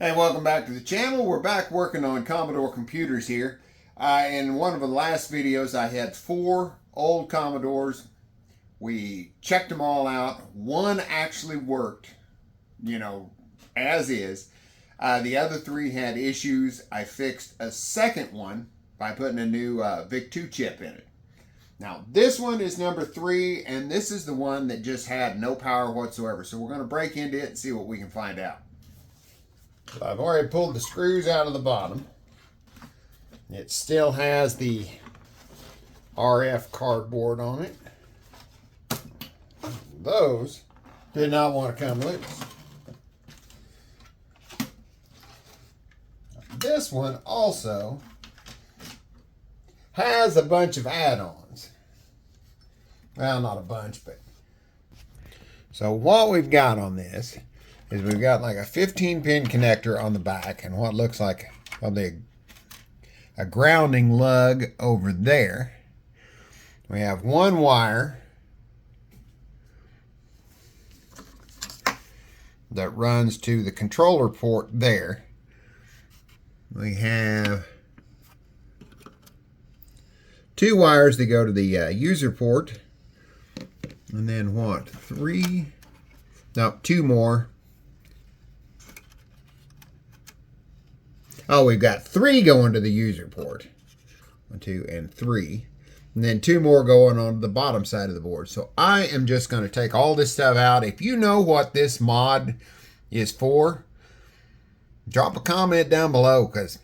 Hey, welcome back to the channel. We're back working on Commodore computers here. In one of the last videos, I had 4 old Commodores. We checked them all out. One actually worked, as is. The other 3 had issues. I fixed a second one by putting a new VIC-2 chip in it. Now, this one is number 3, and this is the one that just had no power whatsoever. So we're going to break into it and see what we can find out. I've already pulled the screws out of the bottom. It still has the RF cardboard on it. Those did not want to come loose. This one also has a bunch of add-ons. Well, not a bunch, but... So what we've got on this is we've got like a 15-pin connector on the back and what looks like probably a grounding lug over there. We have one wire that runs to the controller port there. We have 2 wires that go to the user port. And then what? 2 more. Oh, we've got 3 going to the user port. 1, 2, and 3. And then 2 more going on the bottom side of the board. So I am just going to take all this stuff out. If you know what this mod is for, drop a comment down below because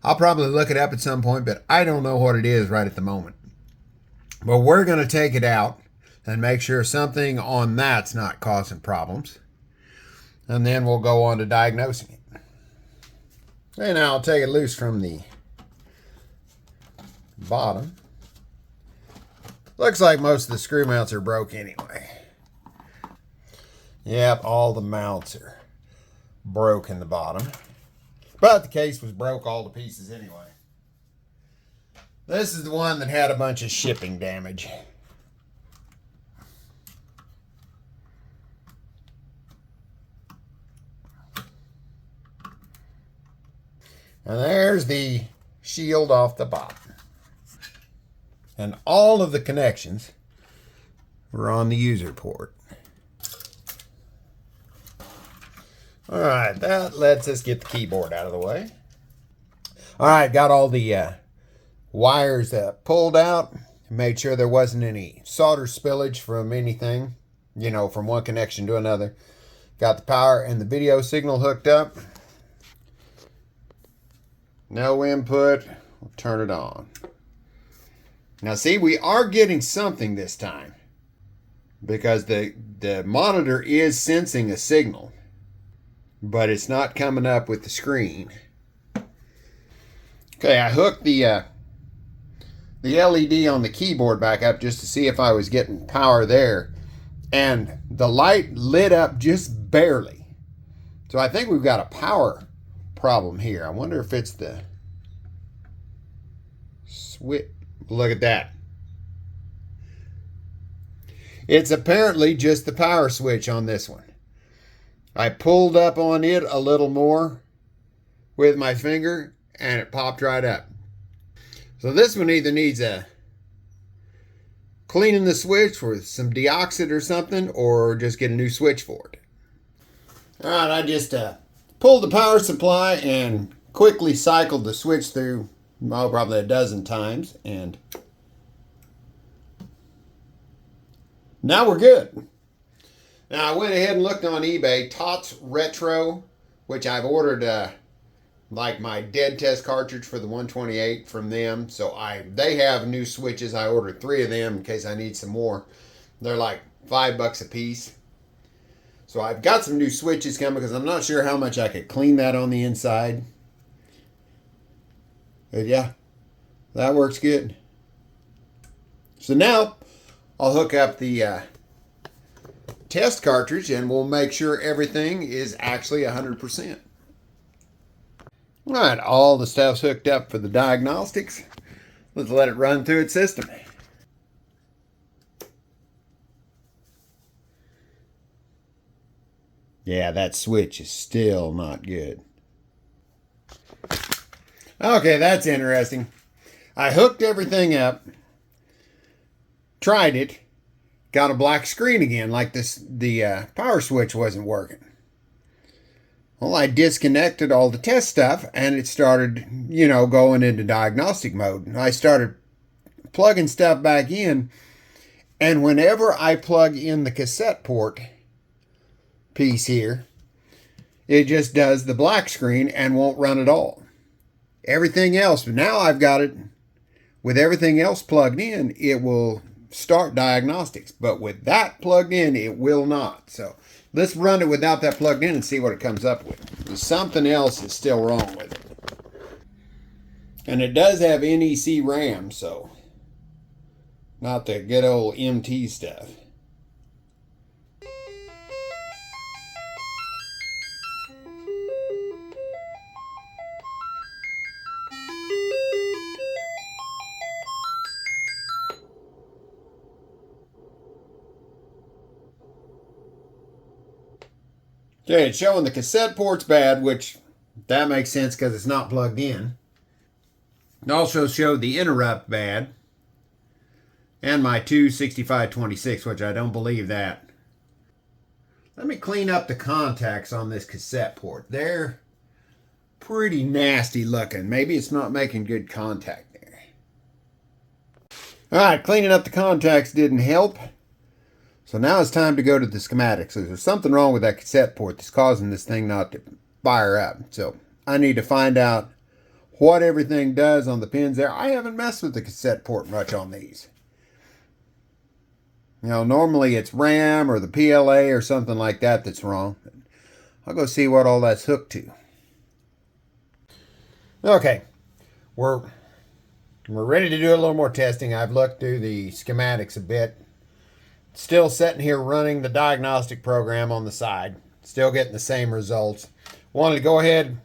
I'll probably look it up at some point, but I don't know what it is right at the moment. But we're going to take it out and make sure something on that's not causing problems. And then we'll go on to diagnosing it. And I'll take it loose from the bottom. Looks like most of the screw mounts are broke anyway. Yep, all the mounts are broke in the bottom. But the case was broke all to pieces anyway. This is the one that had a bunch of shipping damage. And there's the shield off the bottom. And all of the connections were on the user port. All right, that lets us get the keyboard out of the way. All right, got all the wires pulled out. Made sure there wasn't any solder spillage from anything, from one connection to another. Got the power and the video signal hooked up. No input. We'll turn it on. Now see, we are getting something this time because the monitor is sensing a signal, but it's not coming up with the screen. Okay, I hooked the LED on the keyboard back up just to see if I was getting power there, and the light lit up just barely. So I think we've got a power problem here. I wonder if it's the switch. Look at that. It's apparently just the power switch on this one. I pulled up on it a little more with my finger and it popped right up. So this one either needs a cleaning the switch with some deoxit or something, or just get a new switch for it. All right, I just pulled the power supply and quickly cycled the switch through, probably a dozen times, and now we're good. Now I went ahead and looked on eBay, TOTS Retro, which I've ordered like my dead test cartridge for the 128 from them. So they have new switches. I ordered 3 of them in case I need some more. They're like $5 a piece. So I've got some new switches coming because I'm not sure how much I could clean that on the inside. But yeah, that works good. So now I'll hook up the test cartridge and we'll make sure everything is actually 100%. All right, all the stuff's hooked up for the diagnostics. Let's let it run through its system. Yeah, that switch is still not good. Okay, that's interesting. I hooked everything up, tried it, got a black screen again, like the power switch wasn't working. Well, I disconnected all the test stuff and it started, going into diagnostic mode. And I started plugging stuff back in, and whenever I plug in the cassette port piece here, it just does the black screen and won't run at all. Everything else, now I've got it with everything else plugged in, it will start diagnostics, but with that plugged in, it will not. So let's run it without that plugged in and see what it comes up with. Something else is still wrong with it. And it does have NEC RAM, so not the good old MT stuff. Okay, it's showing the cassette port's bad, which that makes sense because it's not plugged in. It also showed the interrupt bad. And my 26526, which I don't believe that. Let me clean up the contacts on this cassette port. They're pretty nasty looking. Maybe it's not making good contact there. Alright, cleaning up the contacts didn't help. So now it's time to go to the schematics. So there's something wrong with that cassette port that's causing this thing not to fire up. So I need to find out what everything does on the pins there. I haven't messed with the cassette port much on these. Normally it's RAM or the PLA or something like that that's wrong. I'll go see what all that's hooked to. Okay, we're ready to do a little more testing. I've looked through the schematics a bit. Still sitting here running the diagnostic program on the side. Still getting the same results. Wanted to go ahead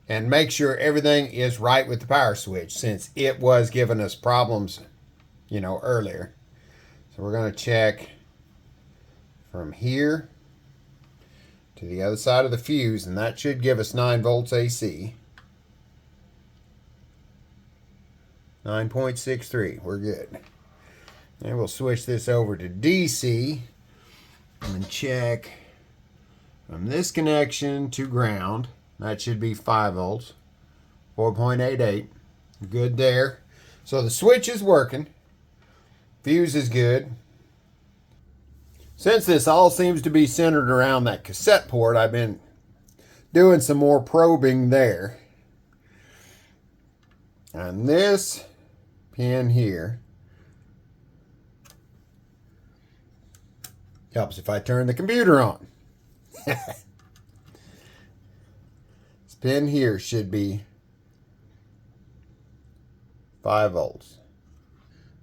and make sure everything is right with the power switch, since it was giving us problems, earlier. So we're going to check from here to the other side of the fuse, and that should give us 9 volts AC. 9.63, we're good. And we'll switch this over to DC and check from this connection to ground. That should be 5 volts, 4.88. Good there. So the switch is working. Fuse is good. Since this all seems to be centered around that cassette port, I've been doing some more probing there. And this pin here helps if I turn the computer on. This pin here should be 5 volts.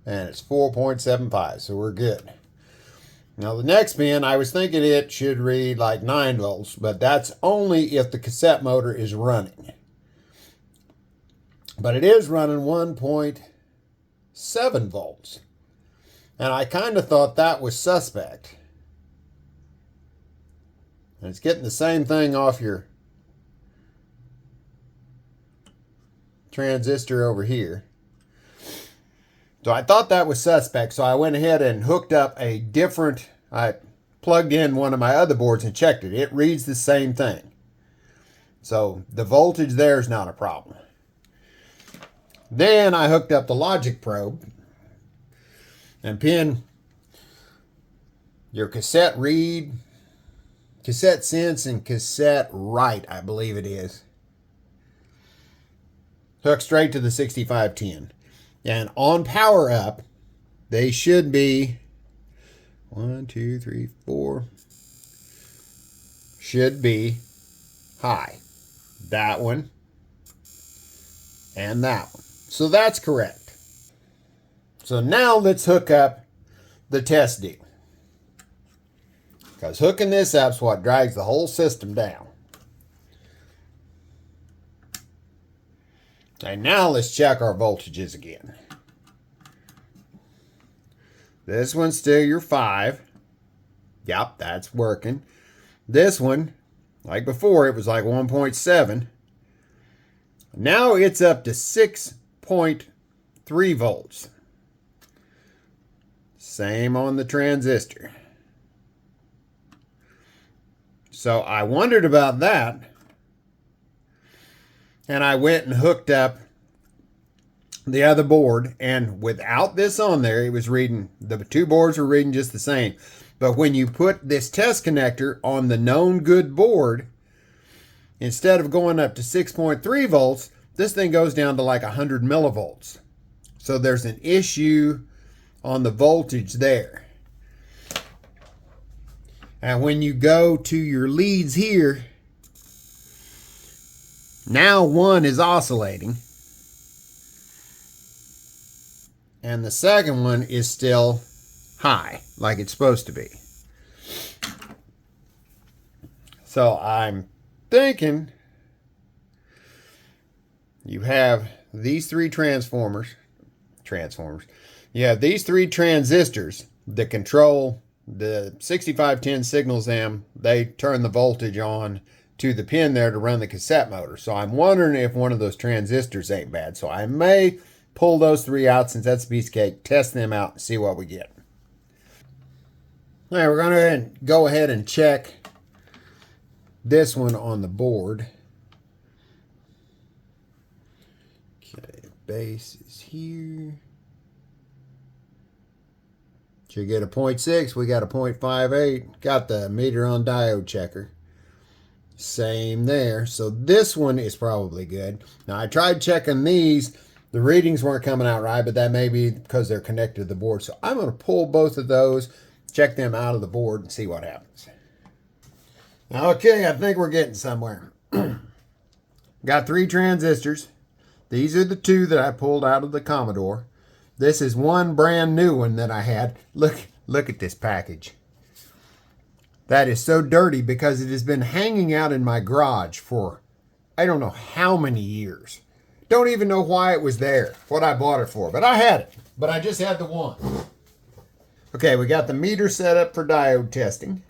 And it's 4.75, so we're good. Now the next pin, I was thinking it should read like 9 volts, but that's only if the cassette motor is running. But it is running 1.7 volts. And I kind of thought that was suspect. And it's getting the same thing off your transistor over here. So I thought that was suspect, so I went ahead and hooked up a different, I plugged in one of my other boards and checked it. It reads the same thing. So the voltage there is not a problem. Then I hooked up the logic probe and pin your cassette read, cassette sense, and cassette write, I believe it is. Hook straight to the 6510. And on power up, they should be 1, 2, 3, 4. Should be high. That one and that one. So that's correct. So now let's hook up the test deal. Because hooking this up is what drags the whole system down. Okay, now let's check our voltages again. This one's still your 5. Yep, that's working. This one, like before, it was like 1.7. Now it's up to 6.3 volts. Same on the transistor. So I wondered about that. And I went and hooked up the other board. And without this on there, it was reading, the two boards were reading just the same. But when you put this test connector on the known good board, instead of going up to 6.3 volts, this thing goes down to like 100 millivolts. So there's an issue on the voltage there. And when you go to your leads here, now one is oscillating. And the second one is still high, like it's supposed to be. So I'm thinking you have these three transformers. You have these three transistors that control the 6510 signals them. They turn the voltage on to the pin there to run the cassette motor. So I'm wondering if one of those transistors ain't bad. So I may pull those three out, since that's a piece of cake, test them out and see what we get. All right, we're going to go ahead and check this one on the board. Okay, base is here. Should get a 0.6. We got a 0.58. Got the meter on diode checker. Same there. So this one is probably good. Now I tried checking these. The readings weren't coming out right, but that may be because they're connected to the board. So I'm going to pull both of those, check them out of the board, and see what happens. Okay, I think we're getting somewhere. Got three transistors. These are the two that I pulled out of the Commodore. This is one brand new one that I had. Look at this package. That is so dirty because it has been hanging out in my garage for I don't know how many years. Don't even know why it was there, what I bought it for, but I had it. But I just had the one. Okay, we got the meter set up for diode testing.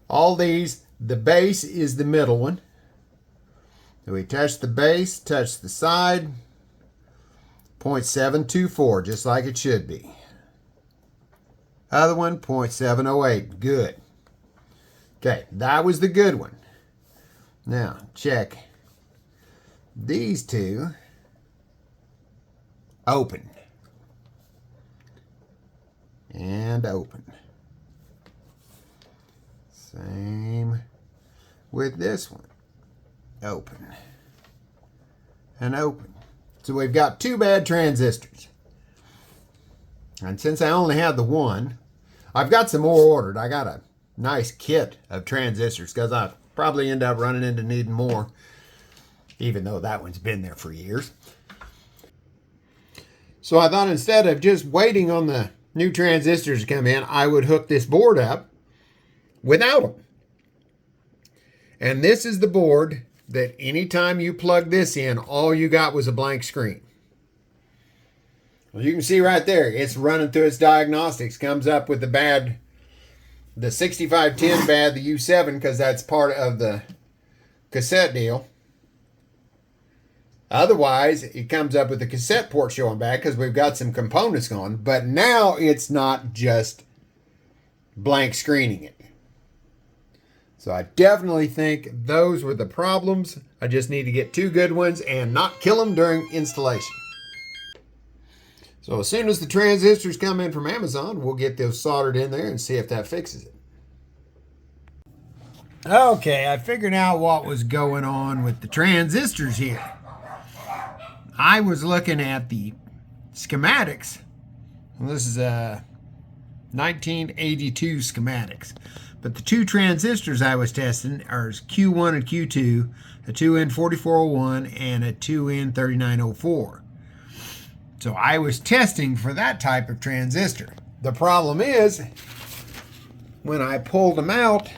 All these, the base is the middle one. So we touch the base, touch the side. 0.724, just like it should be. Other one, 0.708, good. Okay, that was the good one. Now, check these two. Open. And open. Same with this one. Open. And open. So we've got two bad transistors. And since I only had the one, I've got some more ordered. I got a nice kit of transistors because I probably end up running into needing more, even though that one's been there for years. So I thought instead of just waiting on the new transistors to come in, I would hook this board up without them. And this is the board that anytime you plug this in, all you got was a blank screen. Well, you can see right there, it's running through its diagnostics, comes up with the 6510 bad, the U7, because that's part of the cassette deal. Otherwise, it comes up with the cassette port showing bad because we've got some components gone. But now it's not just blank screening it. So I definitely think those were the problems. I just need to get two good ones and not kill them during installation. So as soon as the transistors come in from Amazon, we'll get those soldered in there and see if that fixes it. Okay, I figured out what was going on with the transistors here. I was looking at the schematics. This is 1982 schematics. But the two transistors I was testing are Q1 and Q2, a 2N4401 and a 2N3904. So I was testing for that type of transistor. The problem is, when I pulled them out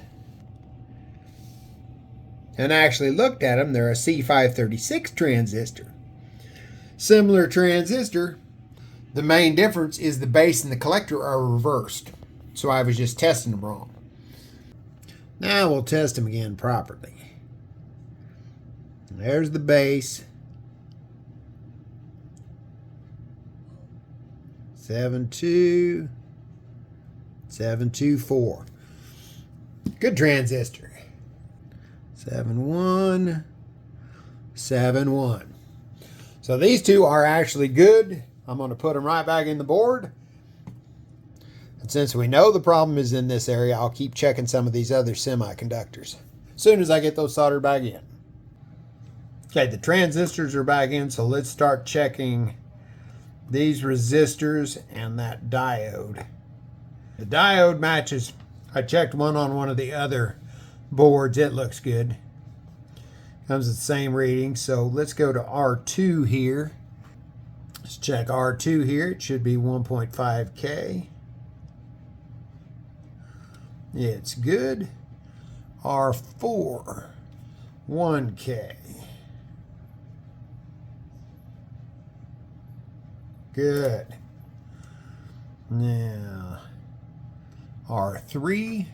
and actually looked at them, they're a C536 transistor. Similar transistor, the main difference is the base and the collector are reversed. So I was just testing them wrong. Now we'll test them again properly. There's the base. 72724. Good transistor. 7171. So these two are actually good. I'm going to put them right back in the board. And since we know the problem is in this area, I'll keep checking some of these other semiconductors as soon as I get those soldered back in. Okay, the transistors are back in, so let's start checking these resistors and that diode. The diode matches. I checked one on one of the other boards. It looks good. Comes at the same reading. So let's go to R2 here. Let's check R2 here. It should be 1.5K. It's good. R4, 1K. Good. Now, R3.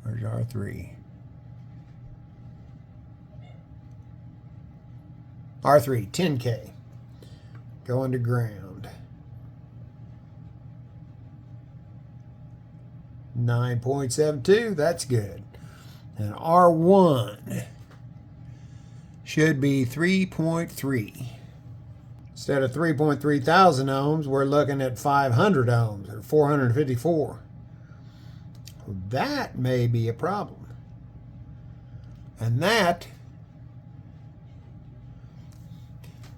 Where's R3? R3, 10K. Going to ground. 9.72, that's good. And R1 should be 3.3. Instead of 3.3 thousand ohms, we're looking at 500 ohms, or 454. That may be a problem. And that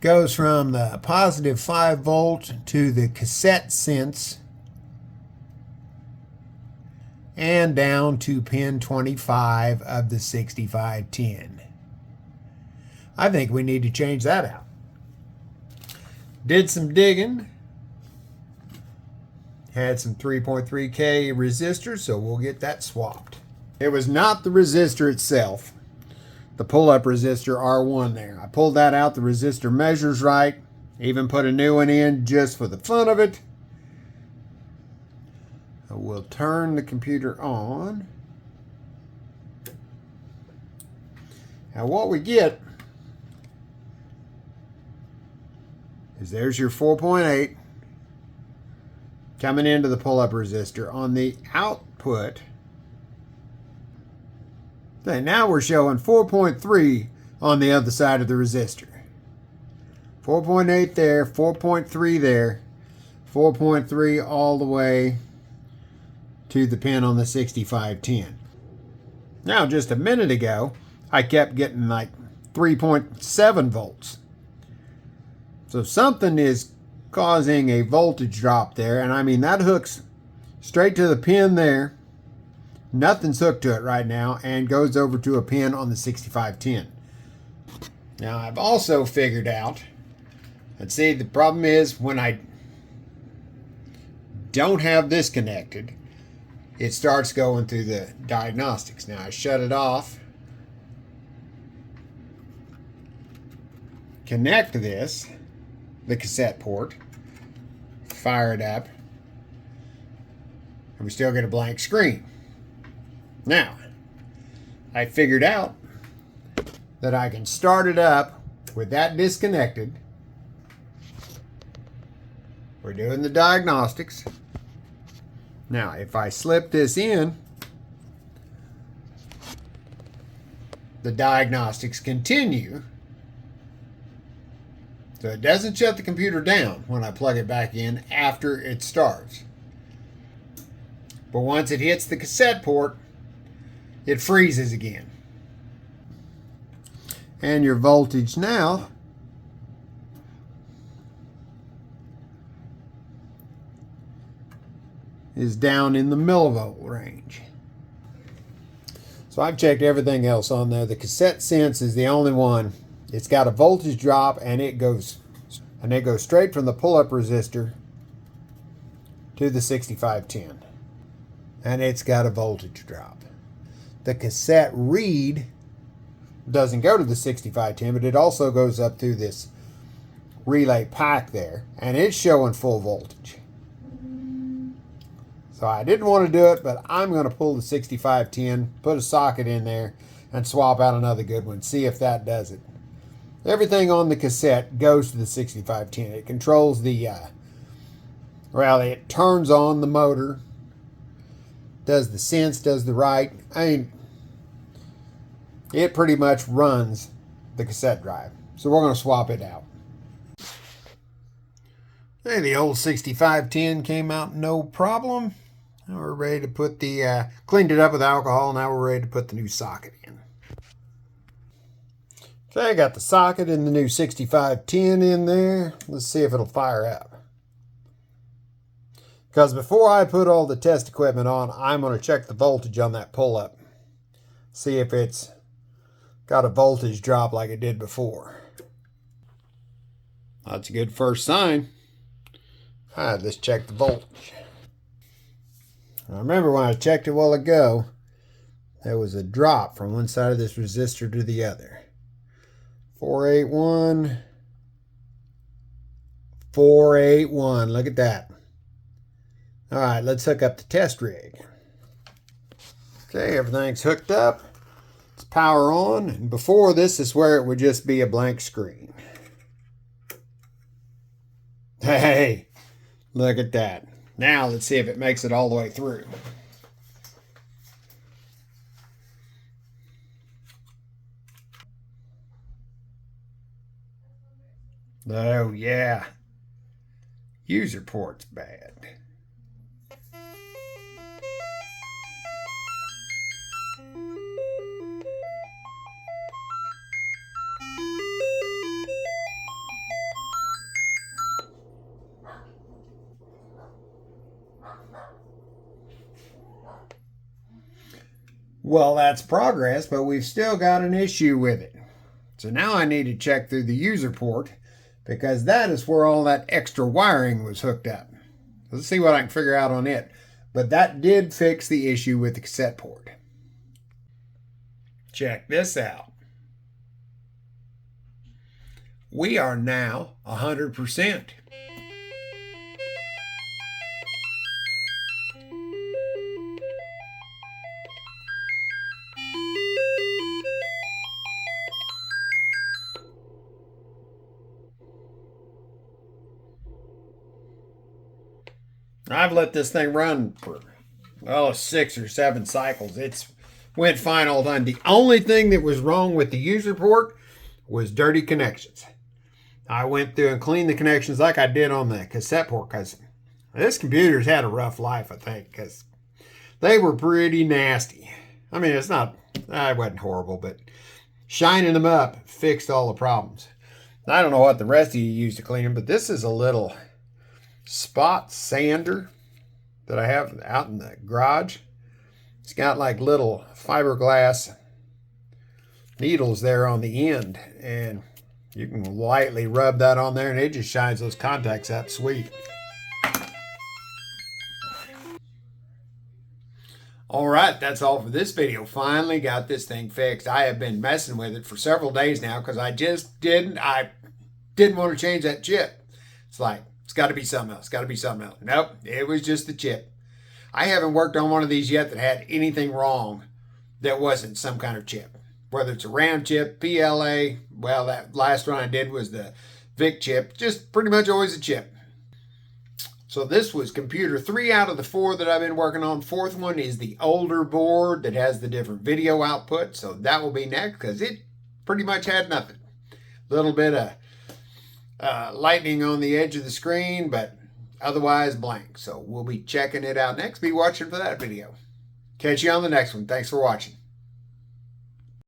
goes from the positive 5 volt to the cassette sense and down to pin 25 of the 6510. I think we need to change that out. Did some digging. Had some 3.3K resistors, so we'll get that swapped. It was not the resistor itself, the pull-up resistor R1 there. I pulled that out. The resistor measures right. Even put a new one in just for the fun of it. We'll turn the computer on. Now what we get is there's your 4.8 coming into the pull-up resistor. On the output, okay, now we're showing 4.3 on the other side of the resistor. 4.8 there, 4.3 there, 4.3 all the way to the pin on the 6510. Now, just a minute ago, I kept getting like 3.7 volts. So something is causing a voltage drop there, and I mean that hooks straight to the pin there. Nothing's hooked to it right now, and goes over to a pin on the 6510. Now I've also figured out, let's see, the problem is when I don't have this connected, it starts going through the diagnostics. Now I shut it off, connect this, the cassette port, fire it up, and we still get a blank screen. Now, I figured out that I can start it up with that disconnected. We're doing the diagnostics. Now, if I slip this in, the diagnostics continue. So it doesn't shut the computer down when I plug it back in after it starts. But once it hits the cassette port, it freezes again. And your voltage now is down in the millivolt range. So I've checked everything else on there. The cassette sense is the only one. It's got a voltage drop, and it goes straight from the pull-up resistor to the 6510. And it's got a voltage drop. The cassette read doesn't go to the 6510, but it also goes up through this relay pack there, and it's showing full voltage. So I didn't want to do it, but I'm going to pull the 6510, put a socket in there, and swap out another good one. See if that does it. Everything on the cassette goes to the 6510. It controls the, well, it turns on the motor, does the sense, does the write. I mean, it pretty much runs the cassette drive. So we're going to swap it out. Hey, the old 6510 came out no problem. Now we're ready to put the, cleaned it up with alcohol. Now we're ready to put the new socket in. Okay, I got the socket and the new 6510 in there. Let's see if it'll fire up. Because before I put all the test equipment on, I'm going to check the voltage on that pull-up. See if it's got a voltage drop like it did before. That's a good first sign. All right, let's check the voltage. I remember when I checked it a while ago, there was a drop from one side of this resistor to the other. 481. 481. Look at that. All right, let's hook up the test rig. Okay, everything's hooked up. Let's power on. And before this is where it would just be a blank screen. Hey, look at that. Now let's see if it makes it all the way through. Oh, yeah. User port's bad. Well, that's progress, but we've still got an issue with it. So now I need to check through the user port, because that is where all that extra wiring was hooked up. Let's see what I can figure out on it. But that did fix the issue with the cassette port. Check this out. We are now 100%. I've let this thing run for, well, 6 or 7 cycles. It's went fine all the time. The only thing that was wrong with the user port was dirty connections. I went through and cleaned the connections like I did on the cassette port, because this computer's had a rough life, I think, because they were pretty nasty. I mean, it wasn't horrible, but shining them up fixed all the problems. I don't know what the rest of you use to clean them, but this is a little spot sander that I have out in the garage. It's got like little fiberglass needles there on the end, and you can lightly rub that on there and it just shines those contacts up sweet. All right, that's all for this video. Finally got this thing fixed. I have been messing with it for several days now because I didn't want to change that chip. It's like, it's got to be something else. It's got to be something else. Nope, it was just the chip. I haven't worked on one of these yet that had anything wrong that wasn't some kind of chip. Whether it's a RAM chip, PLA, well, that last one I did was the VIC chip. Just pretty much always a chip. So this was computer 3 out of the 4 that I've been working on. 4th one is the older board that has the different video output. So that will be next because it pretty much had nothing. A little bit of lightning on the edge of the screen, but otherwise blank. So we'll be checking it out next. Be watching for that video. Catch you on the next one. Thanks for watching.